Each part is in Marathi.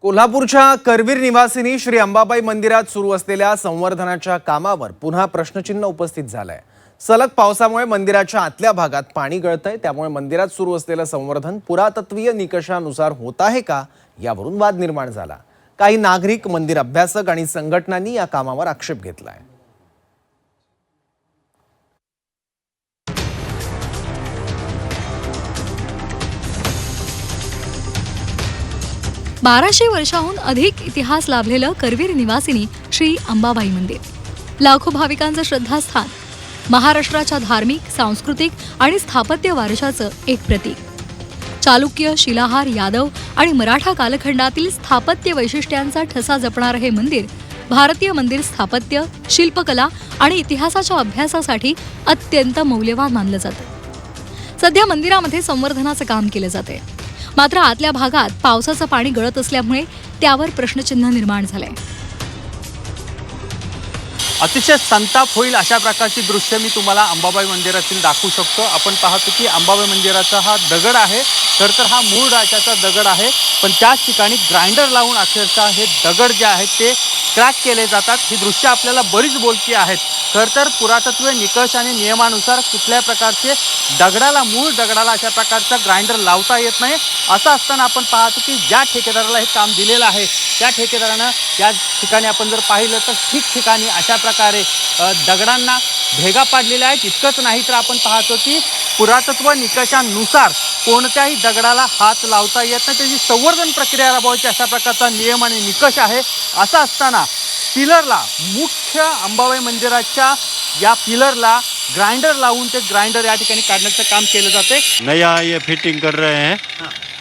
कोल्हापूरच्या करवीर निवासिनी श्री अंबाबाई मंदिरात सुरू असलेल्या संवर्धनाच्या कामावर पुन्हा प्रश्नचिन्ह उपस्थित झालंय। सलग पावसामुळे मंदिराच्या आतल्या भागात पाणी गळतंय, त्यामुळे मंदिरात सुरू असलेलं संवर्धन पुरातत्वीय निकषानुसार होत आहे का यावरून वाद निर्माण झाला। काही नागरिक, मंदिर अभ्यासक आणि संघटनांनी या कामावर आक्षेप घेतलाय। 1200 वर्षाहून अधिक इतिहास लाभलेलं करवीर निवासिनी श्री अंबाबाई मंदिर, लाखो भाविकांचं श्रद्धास्थान, महाराष्ट्राच्या धार्मिक, सांस्कृतिक आणि स्थापत्य वारशाचं एक प्रतीक। चालुक्य, शिलाहार, यादव आणि मराठा कालखंडातील स्थापत्य वैशिष्ट्यांचा ठसा जपणारं हे मंदिर भारतीय मंदिर स्थापत्य, शिल्पकला आणि इतिहासाच्या अभ्यासासाठी अत्यंत मौल्यवान मानलं जातं। सध्या मंदिरामध्ये संवर्धनाचं काम केलं जातंय, मात्र आतल्या भागात पावसाचं पाणी गळत असल्यामुळे त्यावर प्रश्नचिन्ह निर्माण झालंय। अतिशय संताप होईल अशा प्रकारची दृश्य मी तुम्हाला अंबाबाई मंदिरातील दाखवू शकतो। आपण पाहतो की अंबाबाई मंदिराचा हा दगड आहे, तर हा मूळ राजाचा दगड आहे, पण त्याच ठिकाणी ग्राइंडर लावून अक्षरशः हे दगड जे आहेत ते क्रॅक केले जातात। ही दृश्य आपल्याला बरीच बोलकी आहेत। तर पुरातत्व निकष आणि नियमानुसार कुठल्या प्रकारचे मूळ दगडाला अशा प्रकारचा ग्राइंडर लावता येत नाही। असं असताना आपण पाहतो की ज्या ठेकेदाराला हे काम दिलेलं आहे त्या ठेकेदारानं या ठिकाणी आपण जर पाहिलं तर ठिकठिकाणी अशा प्रकारे दगडांना भेगा पाडलेल्या आहेत। इतकंच नाही तर आपण पाहतो की पुरातत्व निकषानुसार कोणत्याही दगडाला हात लावता येत नाही, त्याची संवर्धन प्रक्रिया राबवायची अशा प्रकारचा नियम आणि निकष आहे। असं असताना पिलरला, मुख्य अंबाबाई मंदिराच्या या पिलरला ग्राइंडर लावून ते ग्राइंडर या ठिकाणी काढण्याचं काम केलं जाते। नया ये फिटिंग कर रहे हैं,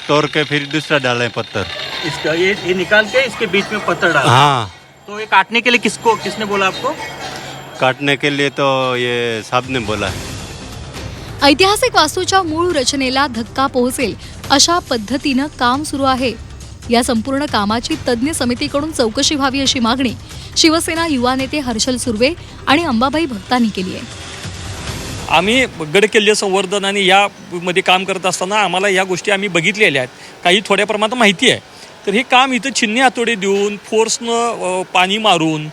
तोड़ के फिर दूसरा डाले पत्थर। इसका ये निकाल के इसके बीच में पत्थर डाला। हाँ, तो ये काटने के लिए किसने बोला आपको? काटने के लिए तो ये साहब ने बोला है। ऐतिहासिक वास्तूच्या मूळ रचनेला धक्का पोहोचेल अशा पद्धतीनं काम सुरू आहे। या संपूर्ण कामाची तज्ज्ञ समितीकडून चौकशी व्हावी अशी मागणी शिवसेना युवा नेते हर्षल सुर्वे आणि अंबाबाई भक्तांनी केली आहे। आम्ही गडकिल्ले संवर्धन आणि यामध्ये काम करत असताना आम्हाला या गोष्टी आम्ही बघितलेल्या आहेत, काही थोड्या प्रमाणात माहिती आहे। तर हे काम इथं छिन्नी हातोडे देऊन, फोर्सनं पाणी मारून,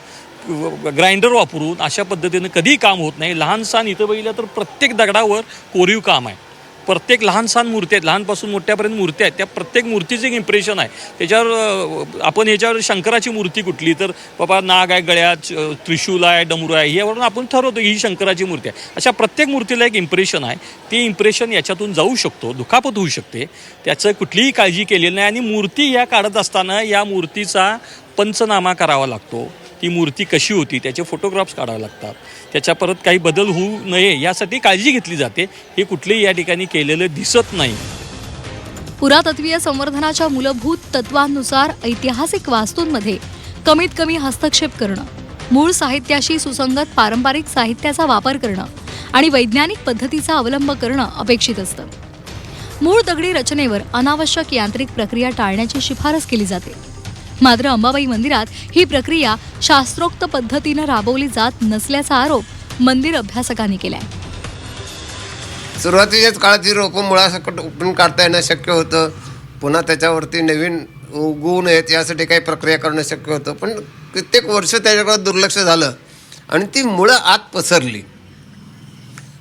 ग्राइंडर वापरून अशा पद्धतीनं कधीही काम होत नाही। लहान सहान इथं बघितलं तर प्रत्येक दगडावर कोरीव काम आहे। प्रत्येक लहान सहान मूर्ती आहेत, लहानपासून मोठ्यापर्यंत मूर्ती आहेत, त्या प्रत्येक मूर्तीचं एक इम्प्रेशन आहे। त्याच्यावर आपण याच्यावर शंकराची मूर्ती कुठली तर बाबा नाग आहे, गळ्यात त्रिशूल आहे, डमरू आहे, यावरून आपण ठरवतो ही शंकराची मूर्ती आहे। अशा प्रत्येक मूर्तीला एक इम्प्रेशन आहे, ते इम्प्रेशन याच्यातून जाऊ शकतो, दुखापत होऊ शकते, त्याचं कुठलीही काळजी केलेली नाही। आणि मूर्ती या काढत असताना या मूर्तीचा पंचनामा करावा लागतो। ती मूर्ती कशी होती त्याचे फोटोग्राफ्स काढावे लागतात, त्याच्या परत काही बदल होऊ नये यासाठी काळजी घेतली जाते। हे कुठलेही या ठिकाणी केलेलं दिसत नाही। पुरातत्वीय संवर्धनाच्या मूलभूत तत्वांनुसार ऐतिहासिक वास्तूंमध्ये कमीत कमी हस्तक्षेप करणं, मूळ साहित्याशी सुसंगत पारंपरिक साहित्याचा वापर करणं आणि वैज्ञानिक पद्धतीचा अवलंब करणं अपेक्षित असतं। मूळ दगडी रचनेवर अनावश्यक यांत्रिक प्रक्रिया टाळण्याची शिफारस केली जाते, मात्र अंबाबाई मंदिरात ही प्रक्रिया शास्त्रोक्त पद्धतीनं राबवली जात नसल्याचा आरोप मंदिर अभ्यासकांनी केलाय। सुरुवातीच्याच काळात ही रोपं मुळासकट उपटून काढता येणं शक्य होतं, पुन्हा त्याच्यावरती नवीन उगवू नयेत यासाठी काही प्रक्रिया करणं शक्य होतं, पण कित्येक वर्ष त्याच्याकडे दुर्लक्ष झालं आणि ती मुळं आत पसरली।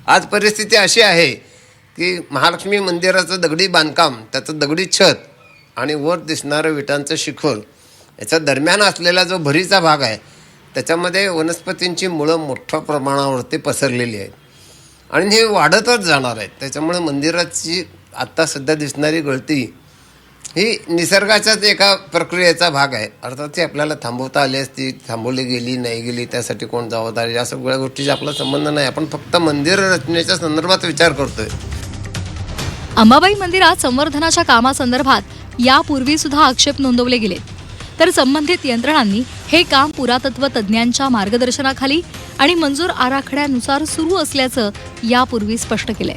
आज परिस्थिती अशी आहे की महालक्ष्मी मंदिराचं दगडी बांधकाम, त्याचं दगडी छत आणि वर दिसणारं विटांचं शिखर याच्या दरम्यान असलेला जो भरीचा भाग आहे त्याच्यामध्ये वनस्पतींची मुळं मोठ्या प्रमाणावरती पसरलेली आहेत आणि हे वाढतच जाणार आहेत। त्याच्यामुळे मंदिराची आत्ता सध्या दिसणारी गळती ही निसर्गाच्याच एका प्रक्रियेचा भाग आहे। अर्थात ती आपल्याला थांबवता आली असती, थांबवली गेली नाही गेली त्यासाठी कोण जबाबदार या सगळ्या गोष्टीचा आपला संबंध नाही। आपण फक्त मंदिर रचनेच्या संदर्भात विचार करतोय। अंबाबाई मंदिरात संवर्धनाच्या कामासंदर्भात यापूर्वी सुद्धा आक्षेप नोंदवले गेले, तर संबंधित यंत्रणांनी हे काम पुरातत्व तज्ज्ञांच्या मार्गदर्शनाखाली आणि मंजूर आराखड्यानुसार सुरू असल्याचं यापूर्वी स्पष्ट केलंय।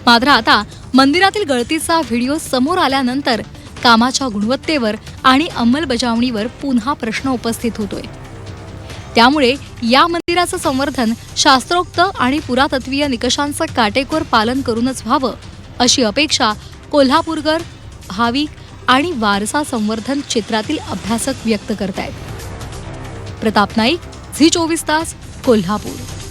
मात्र आता मंदिरातील गळतीचा व्हिडिओ समोर आल्यानंतर कामाच्या गुणवत्तेवर आणि अंमलबजावणीवर पुन्हा प्रश्न उपस्थित होतोय। त्यामुळे या मंदिराचं संवर्धन शास्त्रोक्त आणि पुरातत्वीय निकषांचं काटेकोर पालन करूनच व्हावं अशी अपेक्षा कोल्हापूरकर, भाविक आणि वारसा संवर्धन क्षेत्रातील अभ्यासक व्यक्त करतायत. प्रताप नाईक, झी 24 तास, कोल्हापूर.